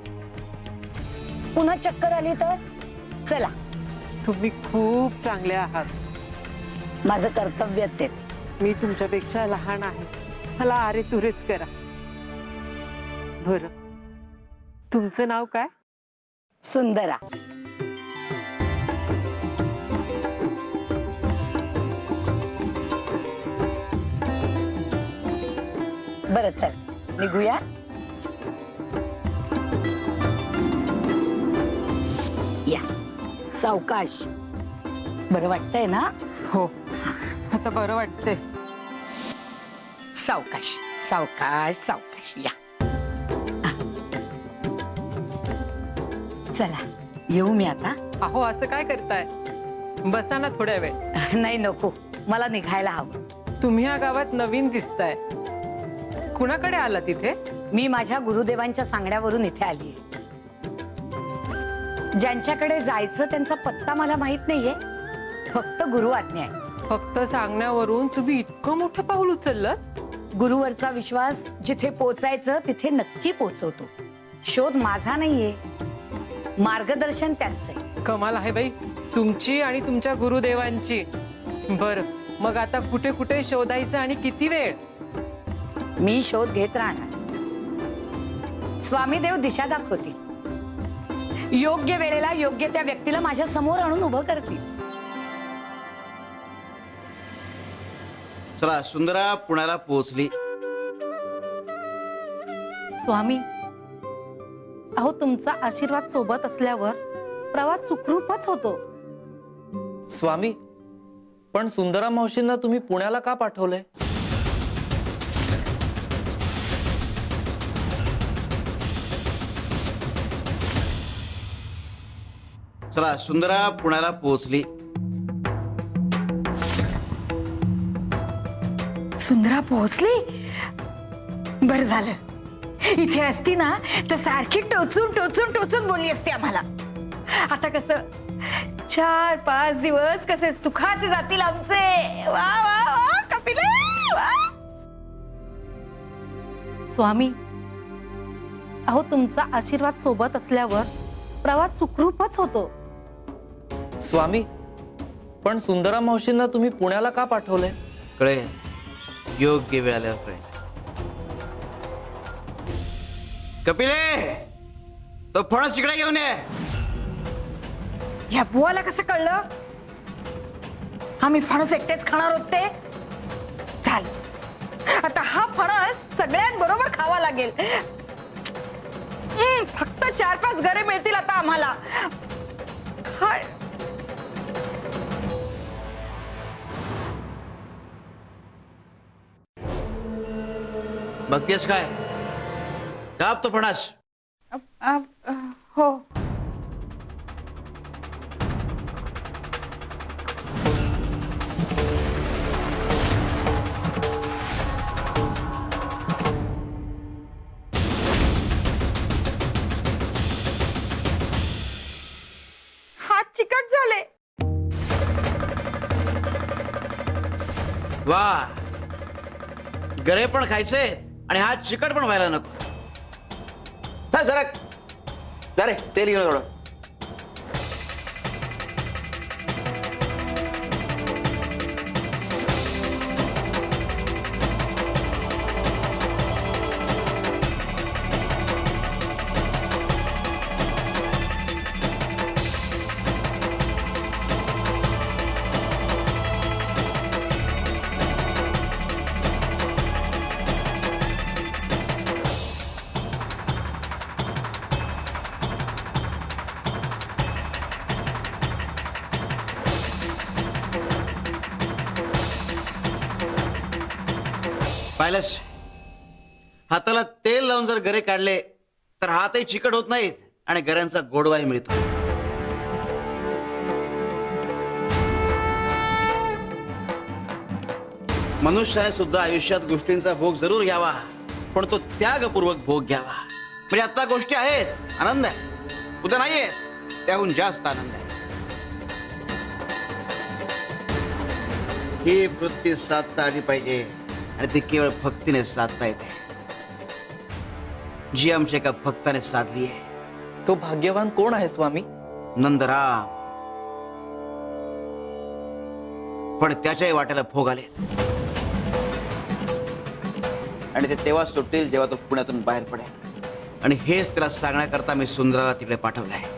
F: पुन्हा चक्कर आली तर? चला.
I: तुम्ही खूप चांगले आहात.
F: माझं कर्तव्यच आहे.
I: मी तुमच्यापेक्षा लहान आहे, मला आरे तुरेच करा. बरं, तुमचं नाव काय?
F: सुंदरा. बरं चल निघूया. या सावकाश. बरं वाटतंय ना?
I: हो आता बरं वाटतंय.
F: सावकाश सावकाश सावकाश या. चला येऊ मी आता.
I: अहो असं काय करताय? बसा ना थोड्या वेळ.
F: नाही नको, मला निघायला हवं.
I: तुम्ही या गावात नवीन दिसताय. कुणाकडे आला तिथे?
F: मी माझ्या गुरुदेवांच्या सांगण्यावरून इथे आलीये. ज्यांच्याकडे जायचं त्यांचा पत्ता मला माहित नाहीये, फक्त गुरु आज्ञा आहे.
I: फक्त सांगण्यावरून तुम्ही इतकं मोठं पाऊल उचललं?
F: गुरुवरचा विश्वास जिथे पोचायचं तिथे नक्की पोचवतो. शोध माझा नाहीये, मार्गदर्शन त्यांचंय.
I: कमाल आहे बाई तुमची आणि तुमच्या गुरुदेवांची. बर मग आता कुठे कुठे शोधायचं आणि किती वेळ?
F: मी शोध घेत राहणार. स्वामी देव दिशा दाखवतील. योग्य वेळेला योग्य त्या व्यक्तीला माझ्या समोर आणून उभं करतील.
D: चला सुंदरा पुण्याला पोहोचली.
C: स्वामी, अहो तुमचा आशीर्वाद सोबत असल्यावर प्रवास सुखरूपच होतो.
K: स्वामी, पण सुंदरा मावशींना तुम्ही पुण्याला का पाठवलंय?
D: चला सुंदरा पुण्याला पोहोचली.
H: सुंदरा पोहोचली? बर झालं. इथे असती ना तर सारखी टोचून टोचून टोचून बोलली असती आम्हाला. आता कसं 4-5 दिवस कसे सुखाचे जातील आमचे. वा वा वा कपिले वा.
C: स्वामी, अहो तुमचा आशीर्वाद सोबत असल्यावर प्रवास सुखरूपच होतो.
K: स्वामी, पण सुंदरा मावशींना तुम्ही पुण्याला का पाठवलंय?
D: कळेल, योग्य वेळ आल्यावर कळेल. कपिले, तो फणस इकडे घेऊन ये.
H: या बुवाला कसं कळलं आम्ही फणस एकटेच खाणार होते? झालं, आता हा फणस सगळ्यांबरोबर खावा लागेल. फक्त 4-5 घरे मिळतील आता आम्हाला. काय
D: बघतेस काय? काप तो फणस.
H: हो. हात चिकट झाले.
D: वा, गरे पण खायचे आणि हा चिकट पण व्हायला नको. जरा जरे तेल घेऊन थोडं. पाहिलंस, हाताला तेल लावून जर गरे काढले तर हातही चिकट होत नाहीत आणि गऱ्यांचा गोडवाही मिळतो. मनुष्याने सुद्धा आयुष्यात गोष्टींचा भोग जरूर घ्यावा, पण तो त्यागपूर्वक भोग घ्यावा. म्हणजे आता गोष्टी आहेत, आनंद आहे, उद्या नाही आहेत, त्याहून जास्त आनंद आहे. ही वृत्ती साधता आली पाहिजे आणि ती केवळ भक्तीने साधता येते, जी आमच्या एका भक्ताने साधली आहे.
K: तो भाग्यवान कोण आहे स्वामी?
D: नंदराम. पण त्याच्याही वाट्याला भोग आलेत आणि ते तेव्हा सुटतील जेव्हा तो पुण्यातून बाहेर पडेल. आणि हेच त्याला सांगण्याकरता मी सुंदराला तिकडे पाठवलंय.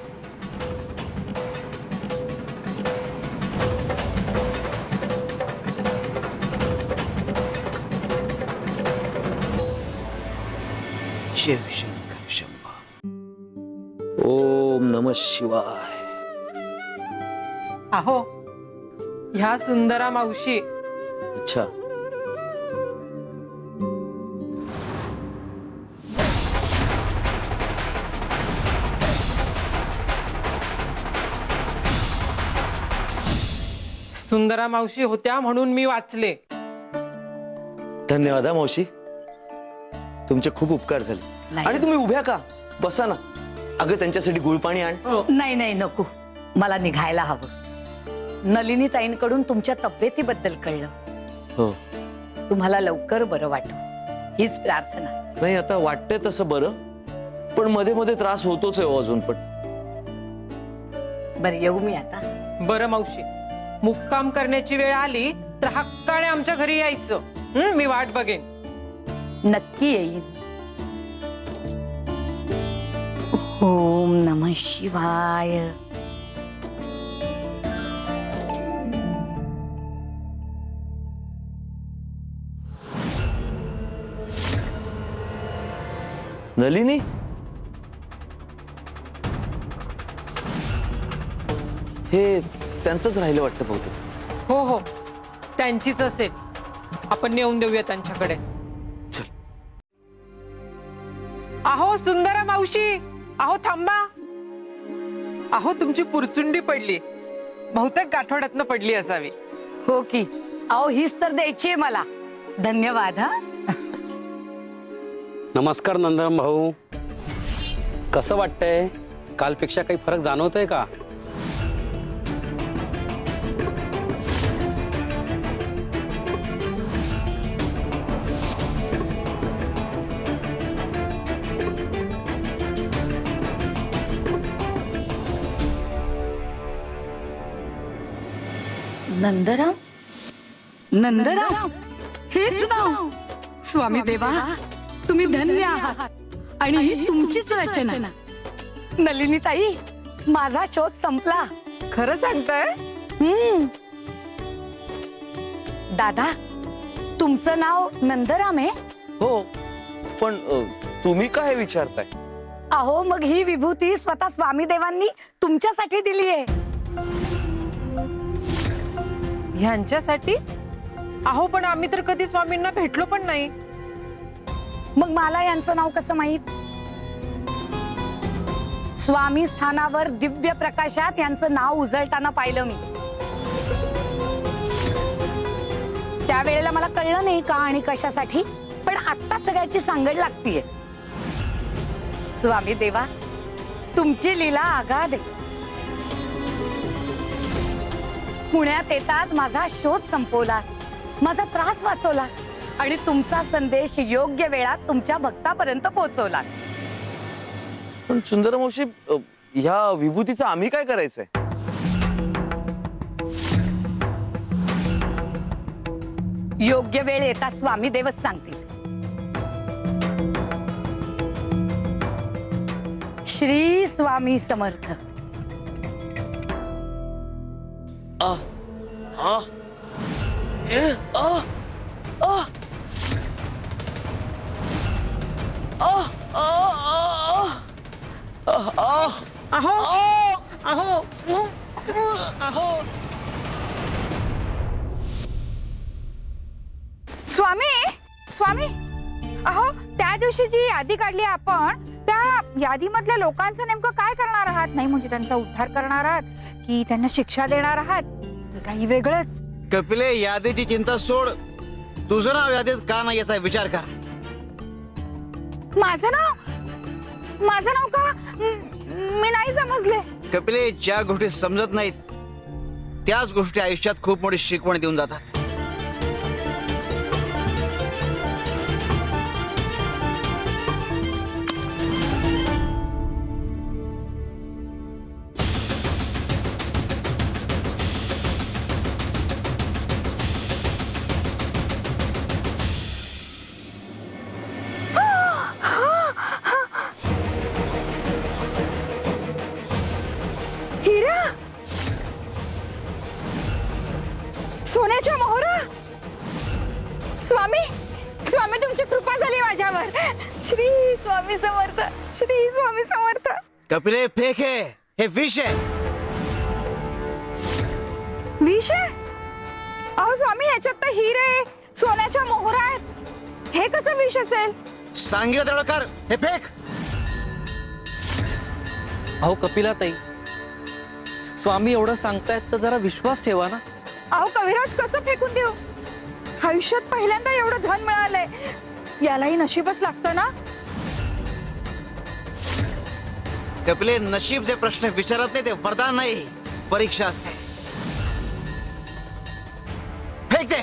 D: शिव शंकर शंभो.
G: ओम नमः शिवाय.
I: अहो ह्या सुंदरा मावशी.
G: अच्छा.
I: सुंदरा मावशी होत्या म्हणून मी वाचले.
G: धन्यवाद हा मावशी, तुमचे खूप उपकार झाले. आणि तुम्ही उभ्या का, बसा ना. अगं त्यांच्यासाठी गुळपाणी आण.
F: नाही नाही नको, मला निघायला हवं. नलिनी ताईंकडून तुमच्या तब्येतीबद्दल कळलं.
G: हो.
F: तुम्हाला लवकर बरं वाटो हीच प्रार्थना.
G: नाही आता वाटतंय तसं बरं, पण मध्ये मध्ये त्रास होतोच आहे अजून पण.
F: बरं येऊ मी आता.
I: बरं मावशी, मुक्काम करण्याची वेळ आली तर हक्काने आमच्या घरी यायचं. मी वाट बघेन.
F: नक्की येईन. ओम नमः शिवाय.
G: नलिनी, हे त्यांचंच राहिलं वाटतं बहुतेक.
I: हो हो, त्यांचीच असेल. आपण नेऊन देऊया त्यांच्याकडे.
G: चल.
I: अहो सुंदरा मावशी, अहो थांबा. अहो तुमची पुरचुंडी पडली, बहुतेक आठवड्यातनं पडली असावी.
F: हो की, अहो हीच तर द्यायची मला. धन्यवाद हा.
J: नमस्कार नंदराम भाऊ, कसं वाटतंय? कालपेक्षा काही फरक जाणवतोय का?
F: नंदराम, नंदराम हेच नाव. स्वामी देवा, तुम्ही धन्य आहात आणि ही तुमचीच रचना. नलिनी ताई, माझा शोध संपला.
I: खरं सांगताय?
F: दादा, तुमचं नाव नंदराम आहे?
G: हो, पण तुम्ही काय विचारताय?
F: अहो मग ही विभूती स्वतः स्वामी देवांनी तुमच्यासाठी दिली आहे.
I: ह्यांच्यासाठी? अहो पण आम्ही तर कधी स्वामींना भेटलो पण नाही.
F: मग मला यांचं नाव कसं माहित? स्वामी स्थानावर दिव्य प्रकाशात यांचं नाव उजळताना पाहिलं मी. त्यावेळेला मला कळलं नाही का आणि कशासाठी, पण आता सगळ्याची सांगड लागतीये. स्वामी देवा, तुमची लीला आगाध आहे. पुण्यात येताच माझा शोध संपवला, माझा त्रास वाचवला आणि तुमचा संदेश योग्य वेळात तुमच्या भक्तापर्यंत पोहोचवला.
G: पण सुंदर मावशी, ह्या विभूतीचं आम्ही काय करायचंय?
F: योग्य वेळ येता स्वामी देवच सांगतील. श्री स्वामी समर्थ.
I: अहो अहो अहो
H: स्वामी, स्वामी, अहो त्या दिवशी जी यादी काढली आपण, त्या यादीमधल्या लोकांचं नेमकं काय करणार आहात? नाही म्हणजे त्यांचा उद्धार करणार आहात की त्यांना शिक्षा देणार आहात की काही वेगळंच?
D: कपिले, यादीची चिंता सोड. तुझं नाव यादीत का नाही याचा विचार कर.
H: माझं नाव का? मी नाही समजले.
D: कपिले, ज्या गोष्टी समजत नाहीत त्याच गोष्टी आयुष्यात खूप मोठी शिकवण देऊन जातात.
H: हिरा, सोन्याच्या मोहरा. स्वामी, स्वामी तुमची कृपा झाली माझ्यावर. श्री स्वामी समर्थ, श्री स्वामी समर्थ.
D: कपिले, फेक हे विष आहे.
H: विष आहे? अहो स्वामी, ह्याच्यात तर हिरे सोन्याच्या मोहरा आहेत. हे कसं विष असेल?
D: सांगितलं तेवढं कर. हे फेक.
K: अहो कपिलाताई, स्वामी एवढं सांगतायत तर जरा विश्वास ठेवा ना.
H: अहो कविराज, कसं फेकून देऊ? आयुष्यात पहिल्यांदा एवढं धन मिळालंय. यालाही नशीबच लागतं ना.
D: कपिले, नशीब जे प्रश्न विचारत नाही ते वरदान नाही, परीक्षा असते. फेक दे.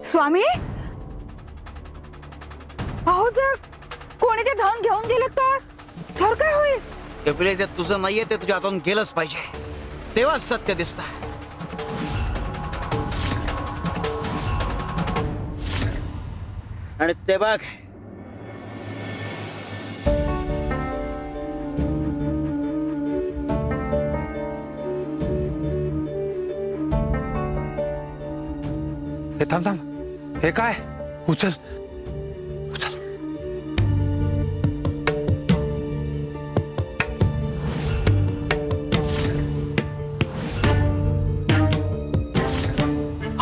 H: स्वामी, अहो जर कोणी ते धन घेऊन गेलं तर काय होईल?
D: कपिले, जे तुझं नाहीये ते तुझ्या हातून गेलंच पाहिजे, तेव्हाच सत्य दिसतं. आणि ते बघ,
L: हे थांब थांब, हे काय? उचल उचल.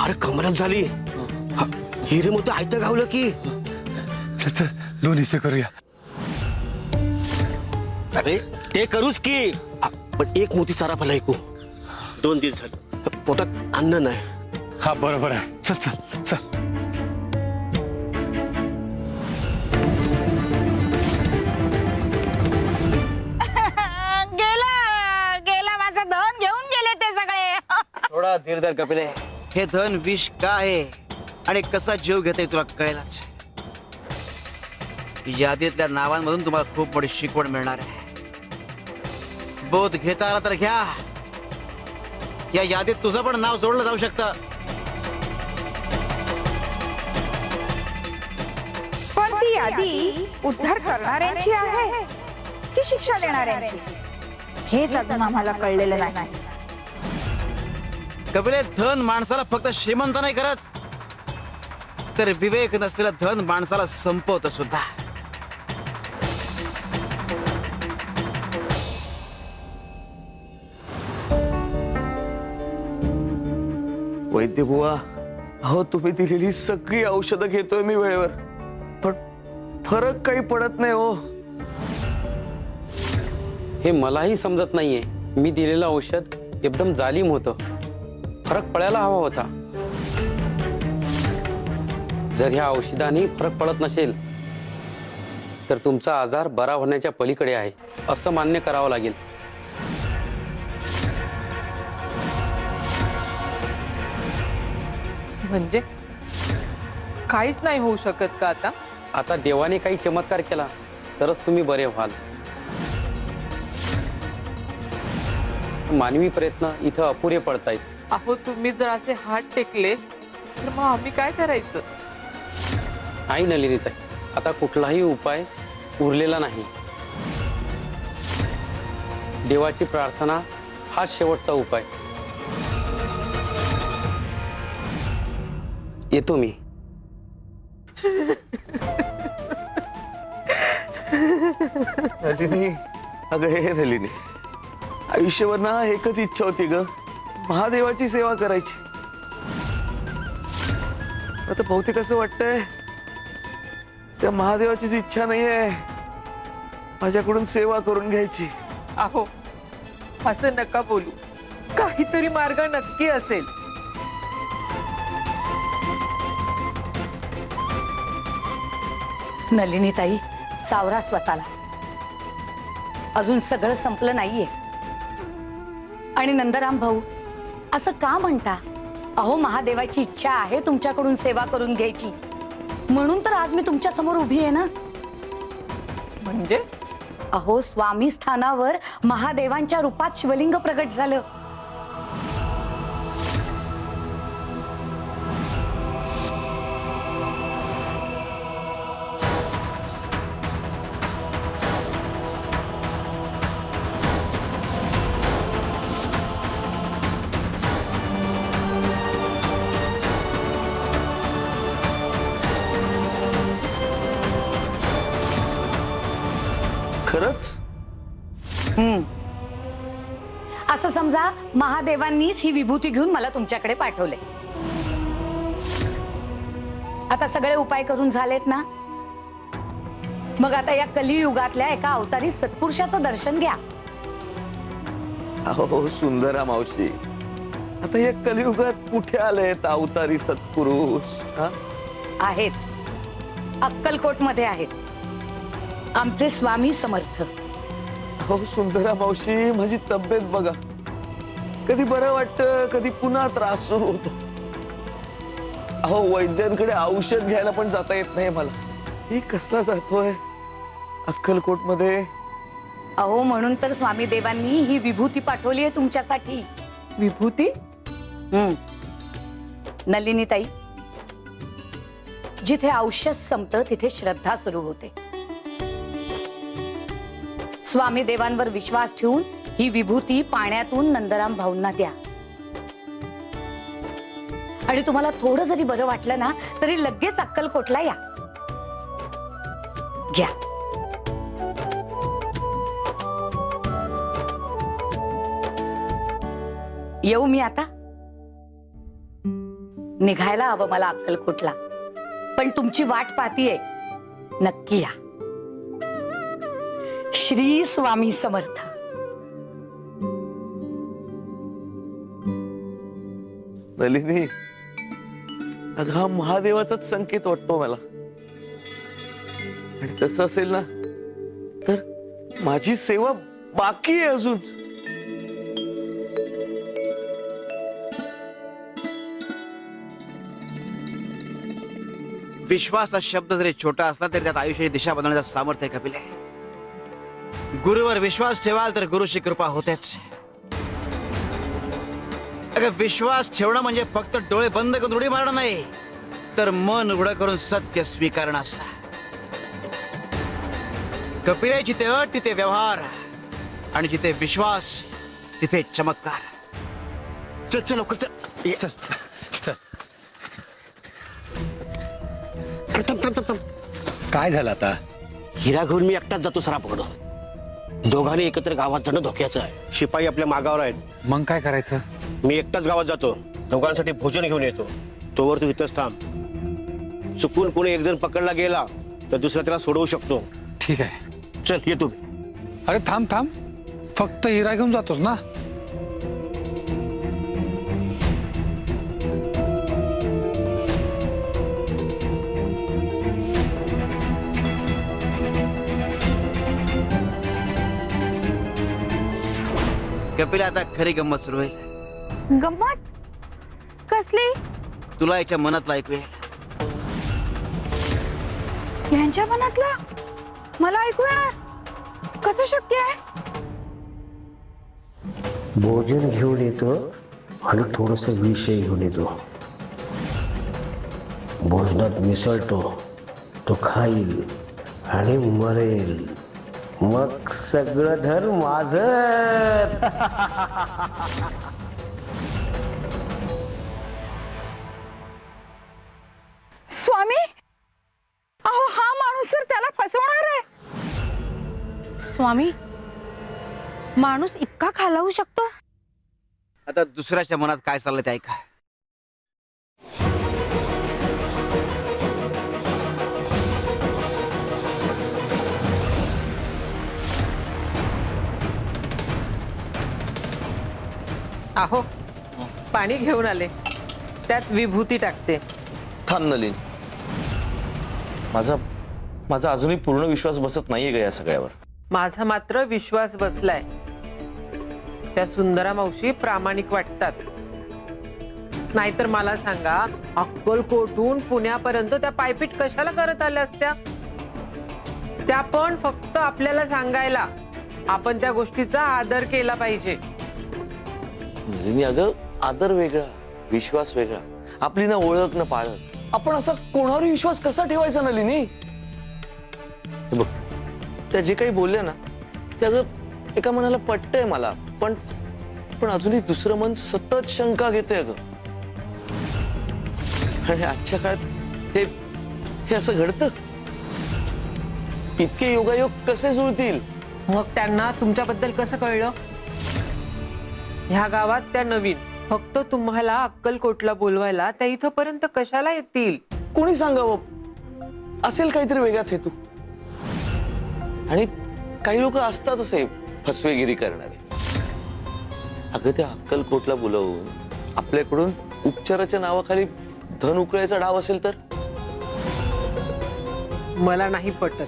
G: अरे कमरच झाली. हिरे मोठं आयतं गावलं की.
L: चल चल, दोन हिस्से करूया.
G: अरे ते करूच की, पण एक मोठी सारा भला ऐकू. 2 दिवस झाले पोटात अन्न नाही.
L: हा बरोबर आहे. चल चल चल.
H: गेला माझं धन घेऊन गेले ते सगळे.
D: थोडा धीर धर कपिले. हे धन विष का आहे आणि कसा जीव घेते तुला कळेलच. यादीतल्या नावांमधून तुम्हाला खूप मोठी शिकवण मिळणार आहे. बोध घेता आला तर घ्या. या यादीत तुझं पण नाव जोडलं जाऊ शकतं.
H: पण ती यादी उद्धार करणाऱ्यांची आहे की शिक्षा देणाऱ्यांची, हेच अजून आम्हाला कळलेलं नाही.
D: कपिले, धन माणसाला फक्त श्रीमंत नाही करत, तर विवेक नसलेलं धन माणसाला संपवतं सुद्धा.
G: वैद्य बुवा, अहो तुम्ही दिलेली सगळी औषधं घेतोय मी वेळेवर, पण फरक काही पडत नाही हो.
J: हे मलाही समजत नाहीये. मी दिलेलं औषध एकदम जालीम होतं. फरक पडायला हवा होता. जर ह्या औषधाने फरक पडत नसेल तर तुमचा आजार बरा होण्याच्या पलीकडे आहे असं मान्य करावं लागेल.
I: म्हणजे काहीच नाही होऊ शकत का आता?
J: आता देवाने काही चमत्कार केला तरच तुम्ही बरे व्हाल. मानवी प्रयत्न इथं अपुरे पडतायत.
I: अहो, तुम्ही जर असे हात टेकले तर मग आम्ही काय करायचं?
J: नाही नलिनीताई, आता कुठलाही उपाय उरलेला नाही. देवाची प्रार्थना हाच शेवटचा उपाय. येतो मी.
G: नलिनी, अगं हे नलिनी, आयुष्यभर ना एकच इच्छा होती ग, महादेवाची सेवा करायची. आता बहुतेक असं वाटतंय त्या महादेवाचीच इच्छा नाहीये माझ्याकडून सेवा करून घ्यायची.
I: अहो, असं नका बोलू. काहीतरी मार्ग नक्की असेल.
F: नलिनीताई, सावरा स्वतःला. अजून सगळं संपलं नाहीये. आणि नंदराम भाऊ, असं का म्हणता? अहो, महादेवाची इच्छा आहे तुमच्याकडून सेवा करून घ्यायची, म्हणून तर आज मी तुमच्या समोर उभी आहे ना.
I: म्हणजे?
F: अहो, स्वामी स्थानावर महादेवांच्या रूपात शिवलिंग प्रगट झालं.
G: खरं
F: असं समजा महादेवांनीच ही विभूती घेऊन मला तुमच्याकडे पाठवले. आता सगळे उपाय करून झालेत ना, मग आता या कलियुगातल्या एका अवतारी सत्पुरुषाचं दर्शन घ्या.
G: अहो सुंदरा मावशी, आता या कलियुगात कुठे आलेत अवतारी सत्पुरुष? हा?
F: आहेत, अक्कलकोट मध्ये आहेत आमचे स्वामी समर्थ.
G: अहो सुंदरा मावशी, माझी तब्येत बघा, कधी बरं वाटतं, कधी पुन्हा त्रास सुरू होतो. अहो वैद्यांकडे औषध घ्यायला पण जाता येत नाही मला. ही कसला जातोय अक्कलकोट मध्ये?
F: अहो म्हणून तर स्वामी देवांनी ही विभूती पाठवली आहे तुमच्यासाठी.
I: विभूती?
F: नलिनी ताई, जिथे औषध संपतं तिथे श्रद्धा सुरू होते. स्वामी देवांवर विश्वास ठेवून ही विभूती पाण्यातून नंदराम भाऊंना द्या. आणि तुम्हाला थोडं जरी बरं वाटलं ना तरी लगेच अक्कलकोटला या. घ्या. येऊ मी आता? निघायला हवं मला अक्कलकोटला, पण तुमची वाट पाहतीये. नक्की या. श्री स्वामी समर्थ.
G: नलिनी, अगं हा महादेवाचाच संकेत वाटतो मला. आणि तसं असेल ना तर माझी सेवा बाकी आहे अजून.
D: विश्वास हा शब्द जरी छोटा असला तरी त्यात आयुष्याची दिशा बनवण्याचं सामर्थ्य आहे कपिले. गुरुवर विश्वास ठेवाल तर गुरुची कृपा होतेच. अगं विश्वास ठेवणं म्हणजे फक्त डोळे बंद करून उडी मारणं नाही, तर मन उघडं करून सत्य स्वीकारणं असतं. कपिले, जिथे अट तिथे व्यवहार, आणि जिथे विश्वास तिथे चमत्कार. चल चल लवकर चल.
J: चल चल चल. काय झालं आता?
M: हिरा घेऊन मी एकटाच जातो सरापकडं. दोघांनी एकत्र गावात जाणं धोक्याचं आहे. शिपाई आपल्या मागावर आहेत.
L: मग काय करायचं?
M: मी एकटाच गावात जातो, दोघांसाठी भोजन घेऊन येतो. तोवर तू इथंच थांब. चुकून कोणी एक जण पकडला गेला तर दुसरा त्याला सोडवू शकतो.
L: ठीक आहे.
M: चल येतो.
L: अरे थांब थांब, फक्त हिरा घेऊन जातोस ना?
D: कपिला, आता खरी गंमत सुरू होईल.
H: गंमत कसली?
D: तुला याच्या मनातलं ऐकू येईल.
H: यांच्या मनातला मला ऐकू येणार? कसं शक्य आहे?
M: भोजन घेऊन येतो आणि थोडस विषय घेऊन येतो. भोजनात मिसळतो, तो खाईल आणि मरेल. मग सगळं धन माझं.
H: स्वामी, अहो हा माणूस तर त्याला फसवणार आहे.
C: स्वामी, माणूस इतका खालावू शकतो?
D: आता दुसऱ्याच्या मनात काय चाललंय ते ऐका.
I: अहो, पाणी घेऊन आले, त्यात विभूती टाकते.
G: थांब नलिनी, माझा अजूनही पूर्ण विश्वास बसत नाहीये ग या सगळ्यावर.
I: माझा मात्र विश्वास बसलाय. त्या सुंदरा मावशी प्रामाणिक वाटतात. नाहीतर मला सांगा, अक्कलकोटून पुण्यापर्यंत त्या पायपीट कशाला करत आल्या असत्या? त्या पण फक्त आपल्याला सांगायला. आपण त्या गोष्टीचा आदर केला पाहिजे.
G: नलिनी, अगं आदर वेगळा, विश्वास वेगळा. आपली ना ओळख ना पाळख. आपण असा कोणावर विश्वास कसा ठेवायचा नलिनी? हे बघ, त्या जे काही बोलल्या ना ते अगं एका मनाला पटतंय मला, पण अजूनही दुसरं मन सतत शंका घेते अगं. आणि आजच्या काळात हे असं घडतं? इतके योगायोग कसे जुळतील?
I: मग त्यांना तुमच्याबद्दल कसं कळलं? ह्या गावात त्या नवीन, फक्त तुम्हाला अक्कलकोटला बोलवायला त्या इथपर्यंत कशाला येतील?
G: कोणी सांगावं, असेल काहीतरी वेगळाच हेतू. आणि काही लोक असतात असे फसवेगिरी करणारे. अगं त्या अक्कलकोटला बोलवून आपल्याकडून उपचाराच्या नावाखाली धन उकळायचा डाव असेल तर?
I: मला नाही पटत.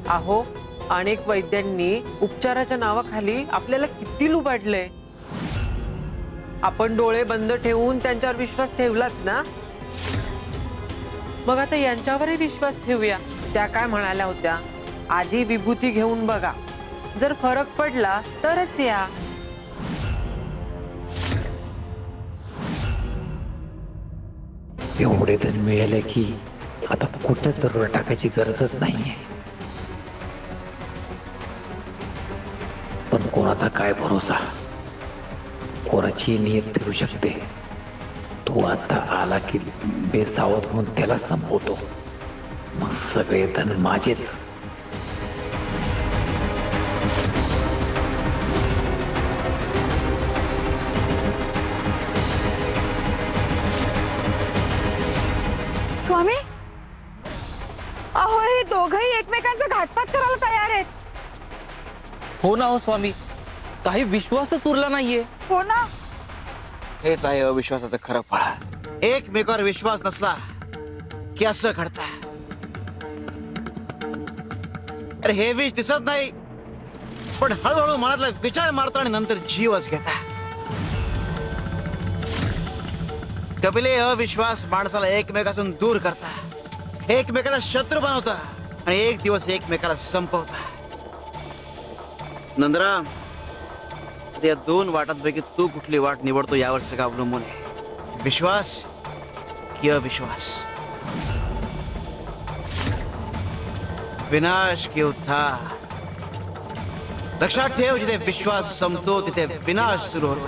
I: अहो, अनेक वैद्यांनी उपचाराच्या नावाखाली आपल्याला किती लुबाडलंय. आपण डोळे बंद ठेवून त्यांच्यावर विश्वास ठेवलाच ना, मग आता यांच्यावरही विश्वास ठेवूया. त्या काय म्हणाल्या होत्या, आधी विभूती घेऊन बघा, जर फरक पडला तरच या.
N: एवढे धन मिळाले की आता कुठं दरोडा टाकायची गरजच नाहीये. पण कोणाचा काय भरोसा, कोणाची नियत फिरू शकते. तो आता आला की बेसावध होऊन त्याला संपवतो, मग सगळे धन माझेच.
H: स्वामी, अहो हे दोघही एकमेकांचा घातपात करायला तयार आहेत.
K: हो ना हो स्वामी, काही विश्वासच उरला नाहीये.
H: हो ना.
D: हेच आहे अविश्वासाचं खरं फळ. एकमेकावर विश्वास नसला की असं घडतं. अरे हे विष दिसत नाही, पण हळूहळू मनातला विचार मारता आणि नंतर जीवच घेता. कपिले अविश्वास माणसाला एकमेकापासून दूर करता, एकमेकाला शत्रू बनवता आणि एक दिवस एकमेकाला संपवता. नंदराम, या दोन वाटांपैकी तू कुठली वाट निवडतो यावर सगळं अवलंबून आहे. विश्वास की अविश्वास, विनाश की उद्धार. लक्षात ठेव, जिथे विश्वास संपतो तिथे विनाश सुरू होतो.